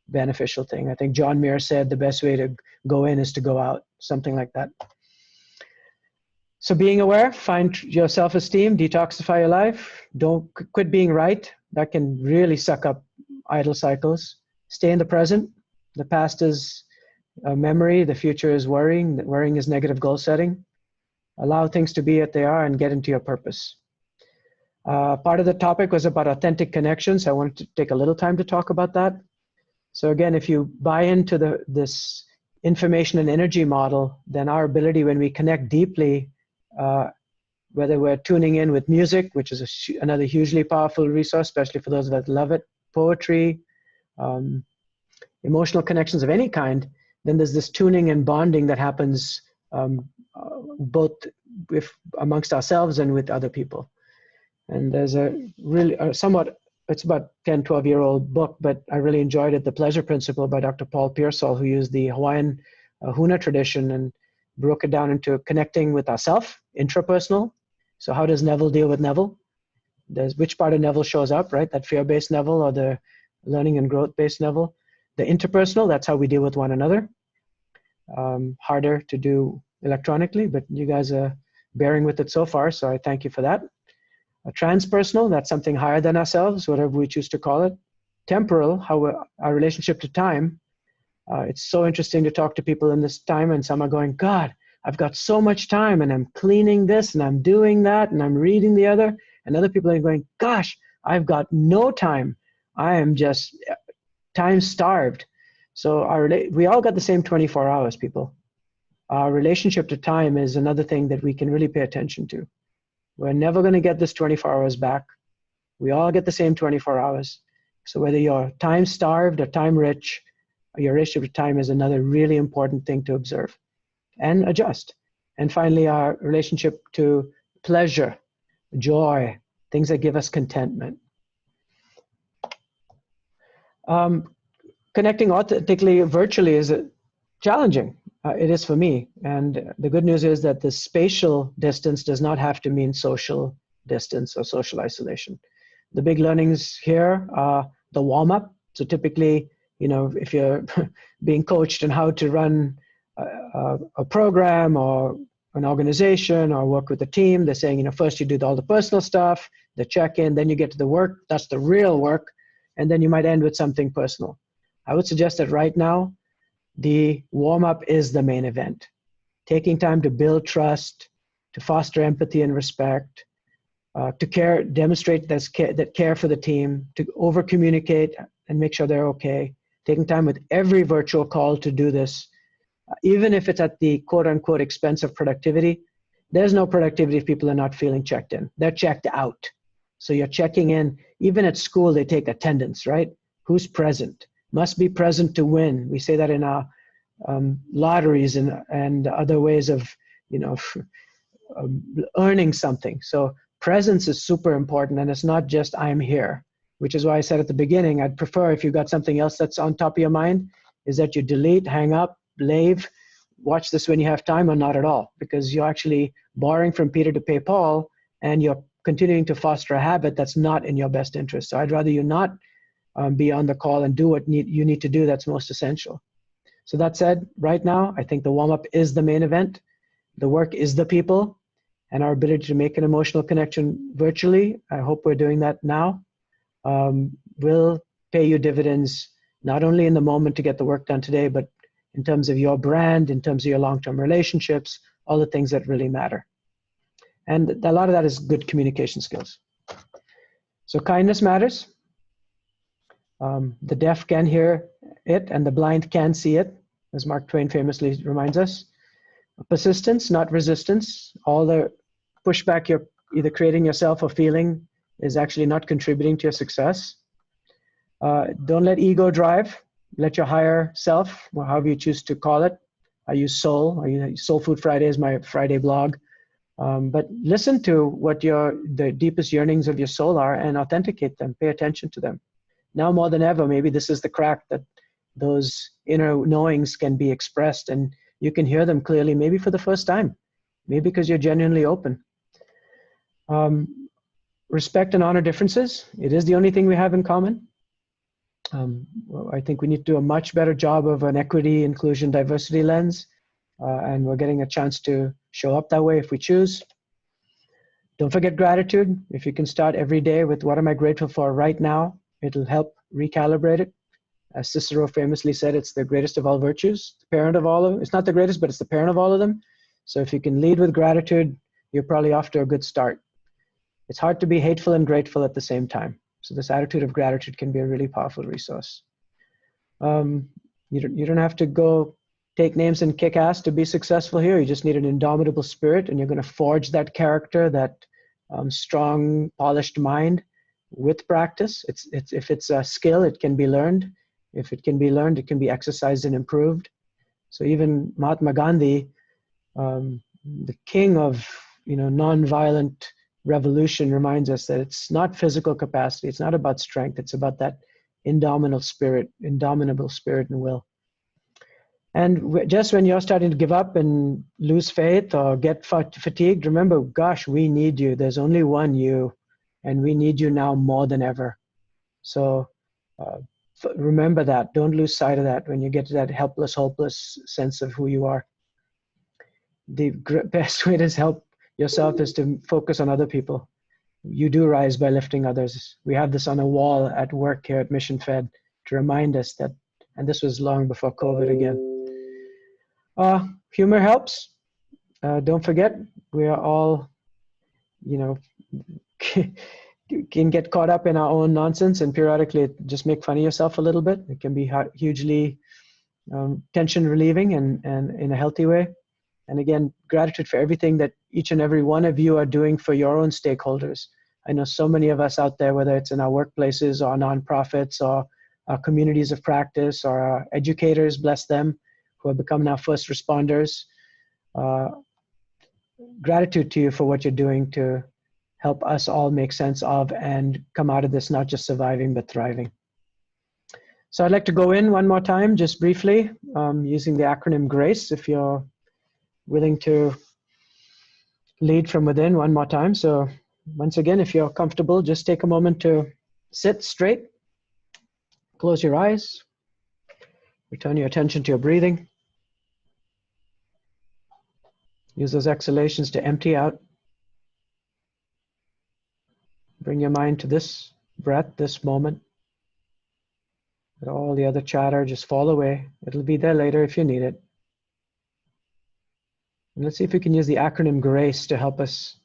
beneficial thing. I think John Muir said the best way to go in is to go out, something like that. So being aware, find your self-esteem, detoxify your life. Don't quit being right. That can really suck up idle cycles. Stay in the present. The past is a memory. The future is worrying. Worrying is negative goal setting. Allow things to be what they are and get into your purpose. Part of the topic was about authentic connections. I wanted to take a little time to talk about that. So again, if you buy into this information and energy model, then our ability when we connect deeply, whether we're tuning in with music, which is another hugely powerful resource, especially for those that love it, poetry, emotional connections of any kind, then there's this tuning and bonding that happens both amongst ourselves and with other people. And there's a really somewhat, it's about 10, 12-year-old book, but I really enjoyed it, The Pleasure Principle by Dr. Paul Pearsall, who used the Hawaiian Huna tradition and broke it down into connecting with ourself, intrapersonal. So how does Neville deal with Neville? There's which part of Neville shows up, right? That fear-based Neville or the learning and growth-based Neville. The interpersonal, that's how we deal with one another. Harder to do electronically, but you guys are bearing with it so far, so I thank you for that. A transpersonal, that's something higher than ourselves, whatever we choose to call it. Temporal, how our relationship to time. It's so interesting to talk to people in this time, and some are going, God, I've got so much time, and I'm cleaning this, and I'm doing that, and I'm reading the other. And other people are going, gosh, I've got no time. I am just time starved. So we all got the same 24 hours, people. Our relationship to time is another thing that we can really pay attention to. We're never going to get this 24 hours back. We all get the same 24 hours. So whether you're time starved or time rich, your relationship to time is another really important thing to observe and adjust. And finally, our relationship to pleasure, joy, things that give us contentment. Connecting authentically virtually is challenging. It is for me. And the good news is that the spatial distance does not have to mean social distance or social isolation. The big learnings here are the warm-up. So typically, you know, if you're being coached on how to run a program or an organization or work with a team, they're saying, you know, first you do all the personal stuff, the check-in, then you get to the work. That's the real work. And then you might end with something personal. I would suggest that right now, the warm-up is the main event. Taking time to build trust, to foster empathy and respect, to care, demonstrate that care for the team, to over-communicate and make sure they're okay. Taking time with every virtual call to do this, even if it's at the quote-unquote expense of productivity. There's no productivity if people are not feeling checked in. They're checked out. So you're checking in. Even at school, they take attendance, right? Who's present? Must be present to win. We say that in our lotteries and other ways of, you know, earning something. So presence is super important, and it's not just I'm here, which is why I said at the beginning, I'd prefer if you got something else that's on top of your mind, is that you delete, hang up, leave, watch this when you have time, or not at all, because you're actually borrowing from Peter to pay Paul, and you're continuing to foster a habit that's not in your best interest. So I'd rather you not be on the call and do what you need to do that's most essential. So that said, right now, I think the warm-up is the main event. The work is the people, and our ability to make an emotional connection virtually, I hope we're doing that now, will pay you dividends, not only in the moment to get the work done today, but in terms of your brand, in terms of your long-term relationships, all the things that really matter. And a lot of that is good communication skills. So kindness matters. The deaf can hear it and the blind can see it, as Mark Twain famously reminds us. Persistence, not resistance. All the pushback you're either creating yourself or feeling is actually not contributing to your success. Don't let ego drive. Let your higher self, or however you choose to call it. I use soul. Soul Food Friday is my Friday blog. But listen to what the deepest yearnings of your soul are and authenticate them. Pay attention to them. Now more than ever, maybe this is the crack that those inner knowings can be expressed and you can hear them clearly, maybe for the first time. maybe because you're genuinely open. Respect and honor differences. It is the only thing we have in common. Well, I think we need to do a much better job of an equity, inclusion, diversity lens, and we're getting a chance to show up that way if we choose. Don't forget gratitude. If you can start every day with what am I grateful for right now, it'll help recalibrate it. As Cicero famously said, it's the greatest of all virtues, the parent of all of them. It's not the greatest, but it's the parent of all of them. So if you can lead with gratitude, you're probably off to a good start. It's hard to be hateful and grateful at the same time. So this attitude of gratitude can be a really powerful resource. You don't have to go take names and kick ass to be successful here. You just need an indomitable spirit, and you're going to forge that character, that strong, polished mind with practice. If it's a skill, it can be learned. If it can be learned, it can be exercised and improved. So even Mahatma Gandhi, the king of nonviolent revolution, reminds us that it's not physical capacity. It's not about strength. It's about that indomitable spirit and will. And just when you're starting to give up and lose faith or get fatigued, remember, gosh, we need you. There's only one you, and we need you now more than ever. So remember that. Don't lose sight of that when you get to that helpless, hopeless sense of who you are. The best way to help yourself is to focus on other people. You do rise by lifting others. We have this on a wall at work here at Mission Fed to remind us that, and this was long before COVID again. Humor helps. Don't forget, we are all, can get caught up in our own nonsense, and periodically just make fun of yourself a little bit. It can be hugely tension relieving and in a healthy way. And again, gratitude for everything that each and every one of you are doing for your own stakeholders. I know so many of us out there, whether it's in our workplaces or nonprofits or our communities of practice or our educators, bless them, who have become now first responders. Gratitude to you for what you're doing to help us all make sense of and come out of this not just surviving, but thriving. So I'd like to go in one more time, just briefly, using the acronym GRACE, if you're willing to lead from within one more time. So once again, if you're comfortable, just take a moment to sit straight, close your eyes, return your attention to your breathing. Use those exhalations to empty out. Bring your mind to this breath, this moment. Let all the other chatter just fall away. It'll be there later if you need it. And let's see if we can use the acronym GRACE to help us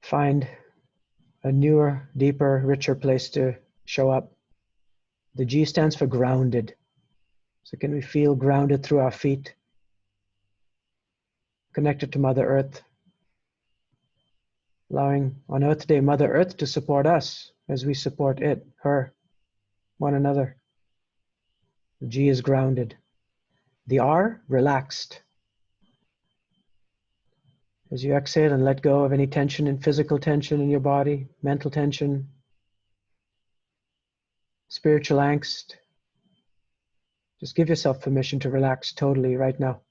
find a newer, deeper, richer place to show up. The G stands for grounded. So can we feel grounded through our feet, connected to Mother Earth, allowing on Earth Day Mother Earth to support us as we support it, her, one another. The G is grounded. The R, relaxed. As you exhale and let go of any tension and physical tension in your body, mental tension, spiritual angst, just give yourself permission to relax totally right now.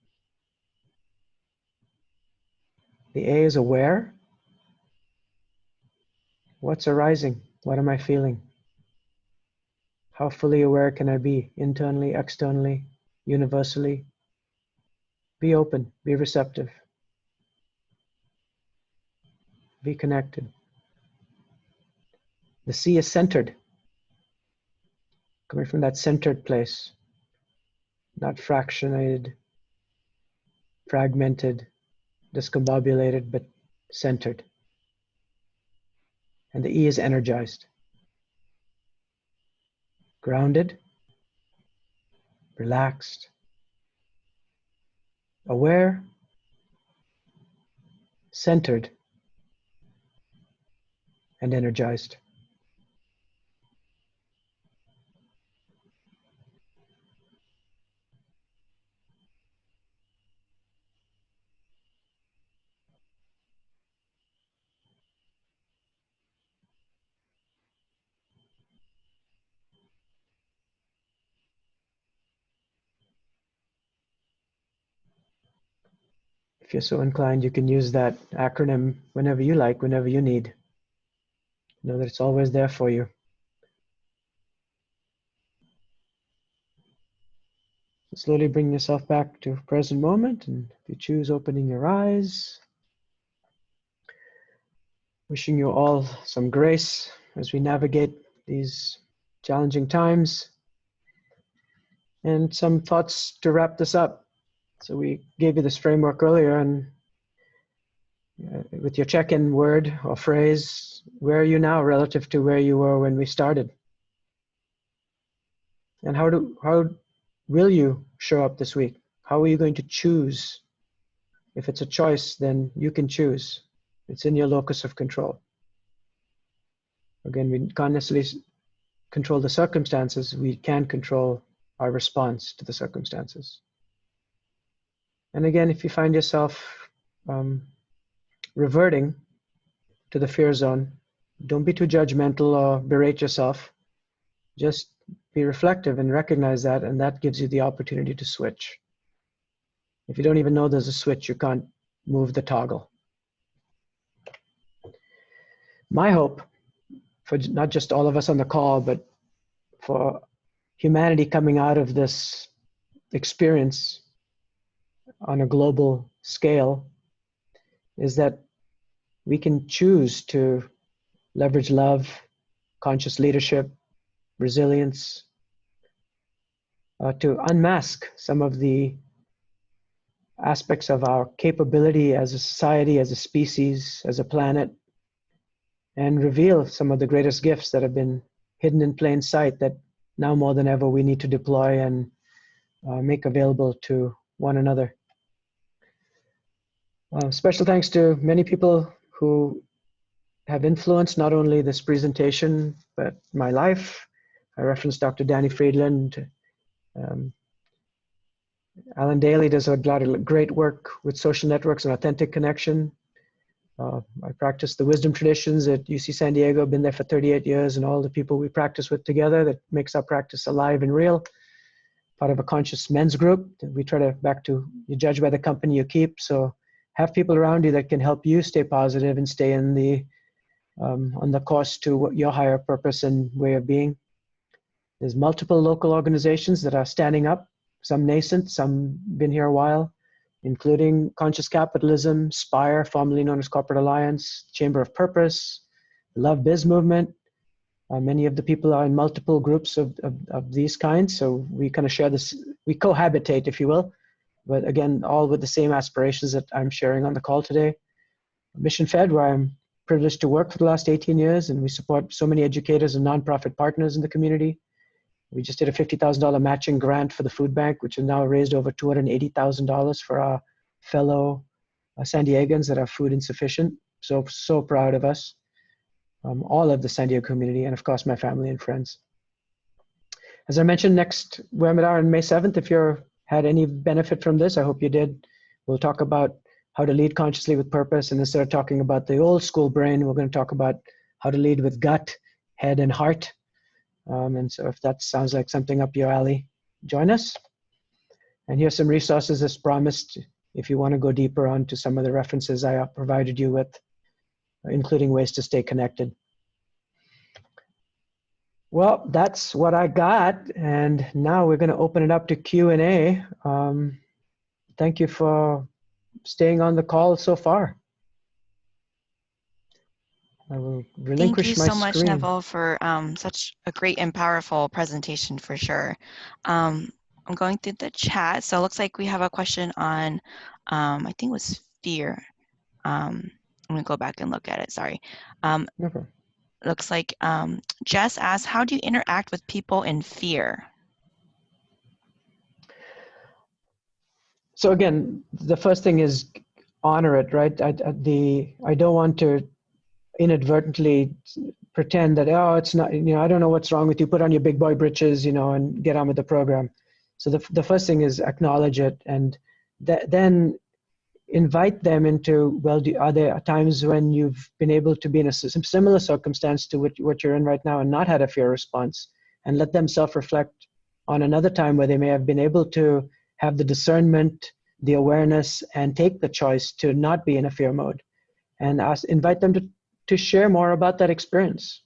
The A is aware. What's arising? What am I feeling? How fully aware can I be, internally, externally, universally? Be open, be receptive, be connected. The C is centered, coming from that centered place, not fractionated, fragmented, discombobulated, but centered. And the E is energized, grounded, relaxed, aware, centered, and energized. If you're so inclined, you can use that acronym whenever you like, whenever you need. Know that it's always there for you. Slowly bring yourself back to present moment, and if you choose, opening your eyes. Wishing you all some grace as we navigate these challenging times. And some thoughts to wrap this up. So we gave you this framework earlier, and with your check-in word or phrase, where are you now relative to where you were when we started? And how will you show up this week? How are you going to choose? If it's a choice, then you can choose. It's in your locus of control. Again, we can't necessarily control the circumstances. We can control our response to the circumstances. And again, if you find yourself reverting to the fear zone, don't be too judgmental or berate yourself. Just be reflective and recognize that, and that gives you the opportunity to switch. If you don't even know there's a switch, you can't move the toggle. My hope for not just all of us on the call, but for humanity coming out of this experience on a global scale is that we can choose to leverage love, conscious leadership, resilience, to unmask some of the aspects of our capability as a society, as a species, as a planet, and reveal some of the greatest gifts that have been hidden in plain sight that now more than ever we need to deploy and make available to one another. Special thanks to many people who have influenced not only this presentation, but my life. I referenced Dr. Danny Friedland. Alan Daly does a lot of great work with social networks and authentic connection. I practice the wisdom traditions at UC San Diego, been there for 38 years, and all the people we practice with together that makes our practice alive and real. Part of a conscious men's group. We try to, back to, you judge by the company you keep. So have people around you that can help you stay positive and stay in the, on the course to your higher purpose and way of being. There's multiple local organizations that are standing up, some nascent, some been here a while, including Conscious Capitalism, SPIRE, formerly known as Corporate Alliance, Chamber of Purpose, the Love Biz Movement. Many of the people are in multiple groups of these kinds, so we kind of share this, we cohabitate, if you will, but again, all with the same aspirations that I'm sharing on the call today. Mission Fed, where I'm privileged to work for the last 18 years, and we support so many educators and nonprofit partners in the community. We just did a $50,000 matching grant for the food bank, which has now raised over $280,000 for our fellow San Diegans that are food insufficient. So proud of us, all of the San Diego community, and of course my family and friends. As I mentioned, next webinar on May 7th, if you had any benefit from this, I hope you did. We'll talk about how to lead consciously with purpose, and instead of talking about the old school brain, we're going to talk about how to lead with gut, head, and heart. And so if that sounds like something up your alley, join us. And here's some resources as promised if you want to go deeper onto some of the references I provided you with, including ways to stay connected. Well, that's what I got. And now we're going to open it up to Q&A. Thank you for staying on the call so far. I will relinquish my screen. Thank you so much, Neville, for such a great and powerful presentation for sure. I'm going through the chat. So it looks like we have a question on, I think it was fear. I'm going to go back and look at it, sorry. Never. Looks like Jess asked, how do you interact with people in fear? So again, the first thing is honor it, right? I don't want to inadvertently pretend that, oh, it's not, I don't know what's wrong with you, put on your big boy britches, and get on with the program. So the first thing is acknowledge it, and then invite them into, well, are there times when you've been able to be in a similar circumstance to what you're in right now and not had a fear response, and let them self-reflect on another time where they may have been able to have the discernment the awareness and take the choice to not be in a fear mode, and invite them to share more about that experience.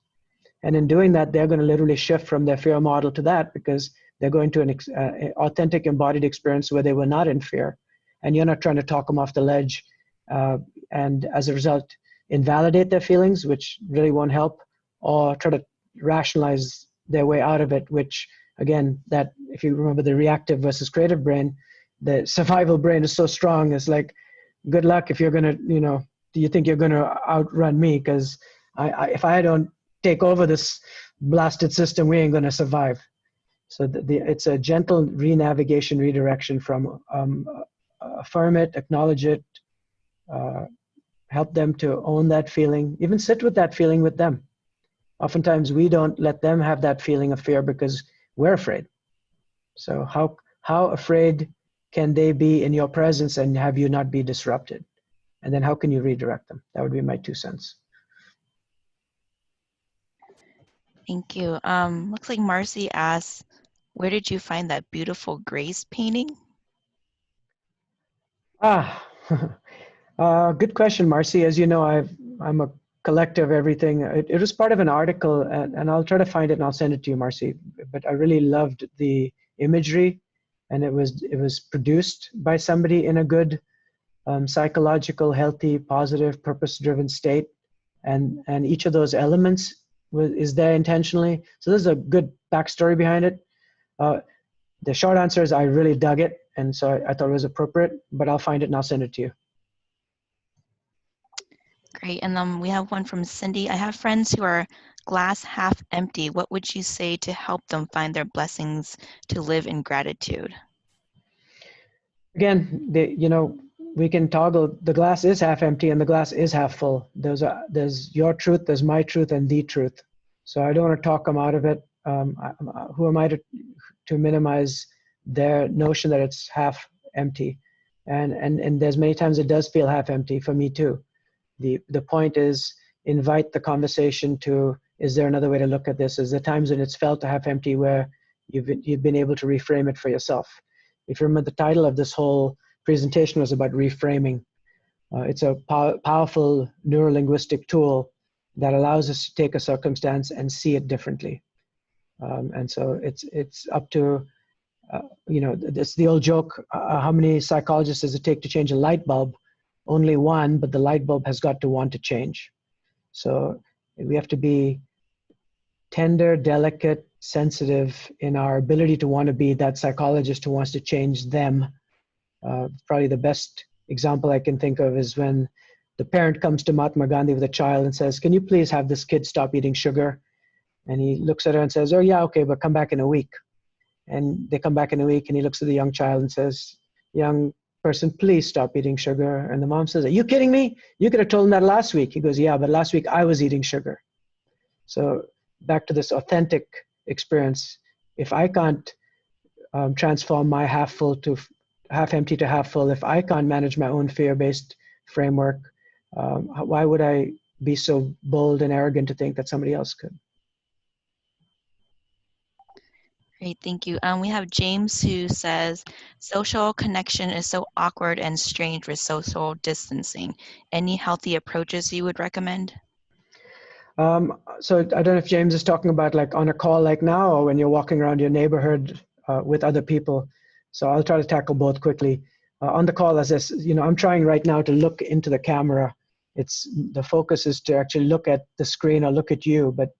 And in doing that, they're going to literally shift from their fear model to that, because they're going to an authentic embodied experience where they were not in fear. And you're not trying to talk them off the ledge, and as a result, invalidate their feelings, which really won't help, or try to rationalize their way out of it, which, again, that if you remember the reactive versus creative brain, the survival brain is so strong. It's like, good luck if you're going to, do you think you're going to outrun me? Because if I don't take over this blasted system, we ain't going to survive. So it's a gentle re-navigation, redirection from affirm it, acknowledge it, help them to own that feeling, even sit with that feeling with them. Oftentimes we don't let them have that feeling of fear because we're afraid. So how afraid can they be in your presence and have you not be disrupted? And then how can you redirect them? That would be my 2 cents. Thank you. Looks like Marcy asks, where did you find that beautiful Grace painting? Good question, Marcy. As you know, I'm a collector of everything. It was part of an article, and I'll try to find it and I'll send it to you, Marcy. But I really loved the imagery, and it was produced by somebody in a good, psychological, healthy, positive, purpose-driven state, and each of those elements is there intentionally. So there's a good backstory behind it. The short answer is I really dug it, and so I thought it was appropriate. But I'll find it and I'll send it to you. Great. And then we have one from Cindy. I have friends who are glass half empty. What would you say to help them find their blessings to live in gratitude? Again, we can toggle. The glass is half empty and the glass is half full. There's your truth, there's my truth, and the truth. So I don't want to talk them out of it. Who am I to minimize their notion that it's half empty? And there's many times it does feel half empty for me too. The point is, invite the conversation to, is there another way to look at this? Is there times when it's felt half empty where you've been able to reframe it for yourself? If you remember, the title of this whole presentation was about reframing. It's a powerful neurolinguistic tool that allows us to take a circumstance and see it differently. And so it's up to, it's the old joke, how many psychologists does it take to change a light bulb? Only one, but the light bulb has got to want to change. So we have to be tender, delicate, sensitive in our ability to want to be that psychologist who wants to change them. Probably the best example I can think of is when the parent comes to Mahatma Gandhi with a child and says, can you please have this kid stop eating sugar? And he looks at her and says, oh yeah, okay, but come back in a week. And they come back in a week and he looks at the young child and says, young person, please stop eating sugar. And the mom says, are you kidding me? You could have told him that last week. He goes, yeah, but last week I was eating sugar. So back to this authentic experience. If I can't transform my half full to half empty to half full, if I can't manage my own fear-based framework, why would I be so bold and arrogant to think that somebody else could? Great, thank you. We have James who says, social connection is so awkward and strange with social distancing. Any healthy approaches you would recommend? So I don't know if James is talking about like on a call like now, or when you're walking around your neighborhood with other people. So I'll try to tackle both quickly. On the call, as I'm trying right now to look into the camera. The focus is to actually look at the screen or look at you, but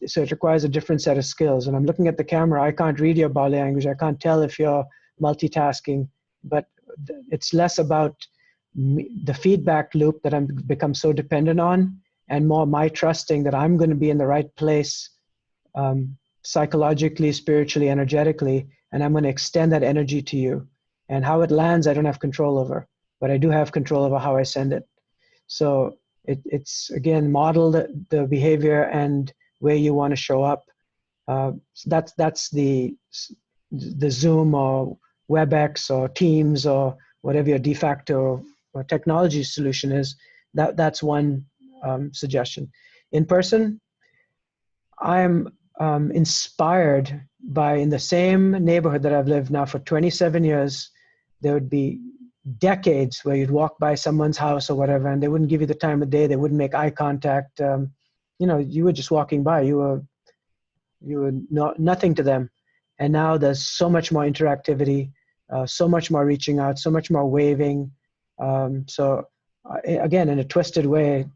so it requires a different set of skills. And I'm looking at the camera. I can't read your body language. I can't tell if you're multitasking, but it's less about the feedback loop that I'm become so dependent on, and more my trusting that I'm going to be in the right place psychologically, spiritually, energetically, and I'm going to extend that energy to you. And how it lands, I don't have control over, but I do have control over how I send it. So it's again, model the behavior and where you want to show up. So that's the Zoom or WebEx or Teams or whatever your de facto or technology solution is. That's one suggestion. In person, I'm inspired by, in the same neighborhood that I've lived now for 27 years, there would be decades where you'd walk by someone's house or whatever, and they wouldn't give you the time of day. They wouldn't make eye contact. You were just walking by. You were nothing to them. And now there's so much more interactivity, so much more reaching out, so much more waving. Again, in a twisted way,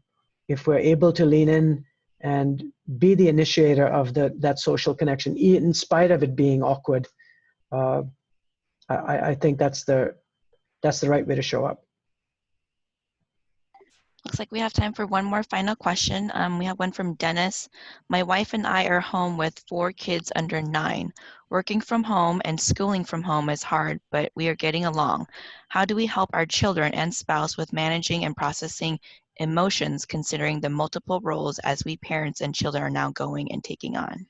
if we're able to lean in and be the initiator of that social connection, in spite of it being awkward, I think that's the right way to show up. Looks like we have time for one more final question. We have one from Dennis. My wife and I are home with 4 kids under 9. Working from home and schooling from home is hard, but we are getting along. How do we help our children and spouse with managing and processing emotions, considering the multiple roles as we parents and children are now going and taking on?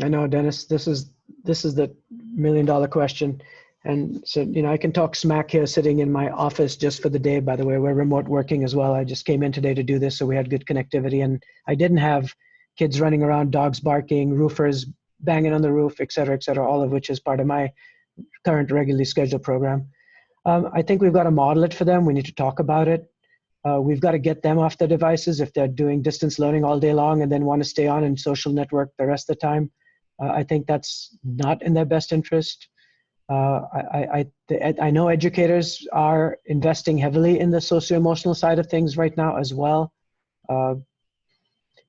I know, Dennis, this is the $1 million question. And so, I can talk smack here sitting in my office just for the day. By the way, we're remote working as well. I just came in today to do this, so we had good connectivity. And I didn't have kids running around, dogs barking, roofers banging on the roof, et cetera, all of which is part of my current regularly scheduled program. I think we've got to model it for them. We need to talk about it. We've got to get them off their devices if they're doing distance learning all day long and then want to stay on and social network the rest of the time. I think that's not in their best interest. I know educators are investing heavily in the socio-emotional side of things right now as well.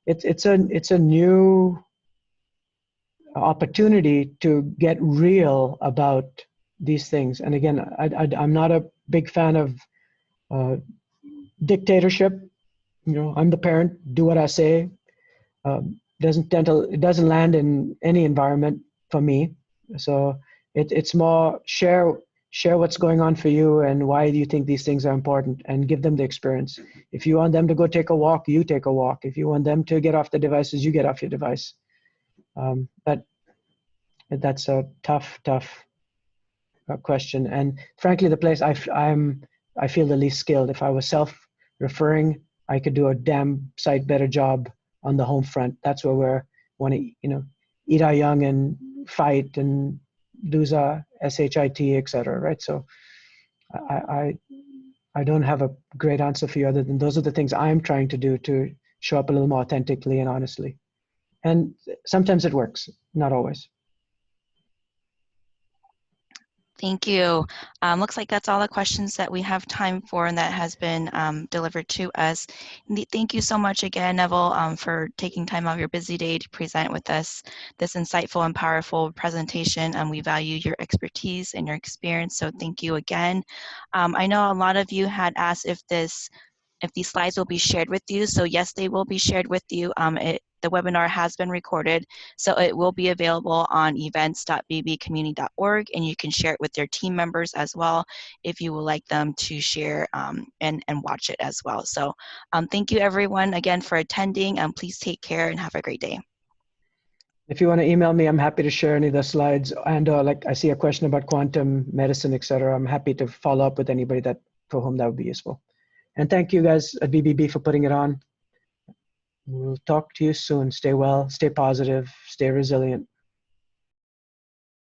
It's a new opportunity to get real about these things. And again, I'm not a big fan of dictatorship. I'm the parent, do what I say. It doesn't land in any environment for me. So it's more share what's going on for you and why do you think these things are important, and give them the experience. If you want them to go take a walk, you take a walk. If you want them to get off the devices, you get off your device. But that's a tough question. And frankly, the place I feel the least skilled. If I was self-referring, I could do a damn sight better job on the home front. That's where we want to, eat our young and fight and lose our SHIT, et cetera, right? So I don't have a great answer for you other than those are the things I'm trying to do to show up a little more authentically and honestly. And sometimes it works, not always. Thank you. Looks like that's all the questions that we have time for and that has been delivered to us. Thank you so much again, Neville, for taking time out of your busy day to present with us this insightful and powerful presentation. We value your expertise and your experience, so thank you again. I know a lot of you had asked if these slides will be shared with you. So yes, they will be shared with you. The webinar has been recorded, so it will be available on events.bbcommunity.org, and you can share it with your team members as well if you would like them to share and watch it as well. So thank you everyone again for attending. Please take care and have a great day. If you want to email me, I'm happy to share any of the slides. And like I see a question about quantum medicine, et cetera. I'm happy to follow up with anybody for whom that would be useful. And thank you guys at BBB for putting it on. We'll talk to you soon. Stay well, stay positive, stay resilient.